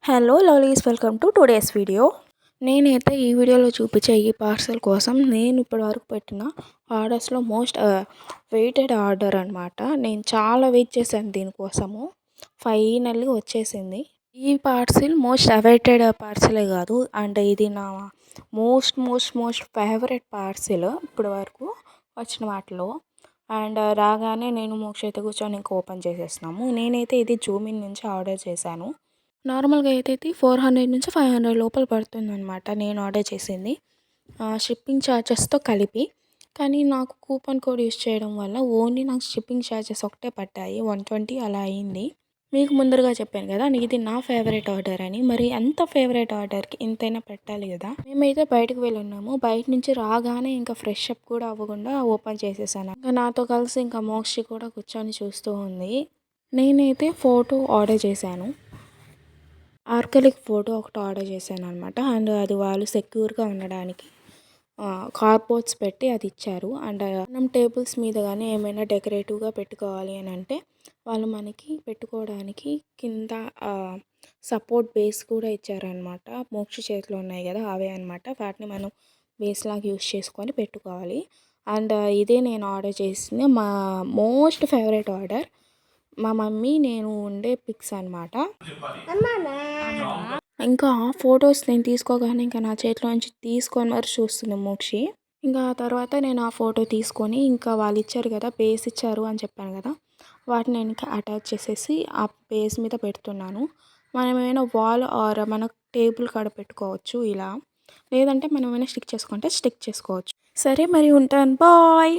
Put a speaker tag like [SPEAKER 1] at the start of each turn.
[SPEAKER 1] Hello lovelies, welcome to today's video. నేనైతే ఈ వీడియోలో చూపించే ఈ పార్సల్ కోసం నేను ఇప్పటివరకు పెట్టిన ఆర్డర్స్లో మోస్ట్ వెయిటెడ్ ఆర్డర్ అనమాట. నేను చాలా వెయిట్ చేశాను దీనికోసము. ఫైనల్లీ వచ్చేసింది. ఈ పార్సిల్ మోస్ట్ అవైటెడ్ పార్సిలే కాదు, అండ్ ఇది నా మోస్ట్ ఫేవరెట్ పార్సిల్ ఇప్పటి వరకు వచ్చిన వాటిలో. అండ్ రాగానే నేను మోక్ష అయితే కూర్చొని ఇంకా ఓపెన్ చేసేస్తున్నాము. నేనైతే ఇది జూమిన్ నుంచి ఆర్డర్ చేశాను. నార్మల్గా అయితే 400 నుంచి 500 లోపల పడుతుందన్నమాట నేను ఆర్డర్ చేసింది, షిప్పింగ్ ఛార్జెస్తో కలిపి. కానీ నాకు కూపన్ కోడ్ యూస్ చేయడం వల్ల ఓన్లీ నాకు షిప్పింగ్ ఛార్జెస్ ఒకటే పట్టాయి, 120 అలా అయింది. మీకు ముందరగా చెప్పాను కదా ఇది నా ఫేవరెట్ ఆర్డర్ అని. మరి అంత ఫేవరెట్ ఆర్డర్కి ఇంతైనా పెట్టాలి కదా. మేమైతే బయటకు వెళ్ళి ఉన్నాము. బయట నుంచి రాగానే ఇంకా ఫ్రెష్ అప్ కూడా అవ్వకుండా ఓపెన్ చేసేసాను. ఇంకా నాతో కలిసి ఇంకా మోక్షి కూడా కూర్చొని చూస్తూ ఉంది. నేనైతే ఫోటో ఆర్డర్ చేశాను, ఆర్కలిక్ ఫోటో ఒకటి ఆర్డర్ చేశాను అనమాట. అండ్ అది వాళ్ళు సెక్యూర్గా ఉండడానికి కార్డ్బోర్డ్స్ పెట్టి అది ఇచ్చారు. అండ్ మనం టేబుల్స్ మీద కానీ ఏమైనా డెకరేటివ్గా పెట్టుకోవాలి అని అంటే వాళ్ళు మనకి పెట్టుకోవడానికి కింద సపోర్ట్ బేస్ కూడా ఇచ్చారనమాట. మోక్ష చేతిలో ఉన్నాయి కదా అవే అనమాట. వాటిని మనం బేస్ లాగా యూస్ చేసుకొని పెట్టుకోవాలి. అండ్ ఇదే నేను ఆర్డర్ చేసింది మా మోస్ట్ ఫేవరెట్ ఆర్డర్. మా మమ్మీ నేను ఉండే పిక్స్ అనమాట. ఇంకా ఆ ఫొటోస్ నేను తీసుకోగానే ఇంకా నా చేతిలో నుంచి తీసుకొని మరి చూస్తుంది మోక్షి. ఇంకా ఆ తర్వాత నేను ఆ ఫోటో తీసుకొని ఇంకా వాళ్ళు ఇచ్చారు కదా, బేస్ ఇచ్చారు అని చెప్పాను కదా, వాటిని నేను ఇంకా అటాచ్ చేసేసి ఆ బేస్ మీద పెడుతున్నాను. మనం ఏమైనా వాల్ ఆర్ మన టేబుల్ కాడ పెట్టుకోవచ్చు ఇలా, లేదంటే మనం ఏమైనా స్టిక్ చేసుకుంటే స్టిక్ చేసుకోవచ్చు. సరే మరి ఉంటాను, బాయ్.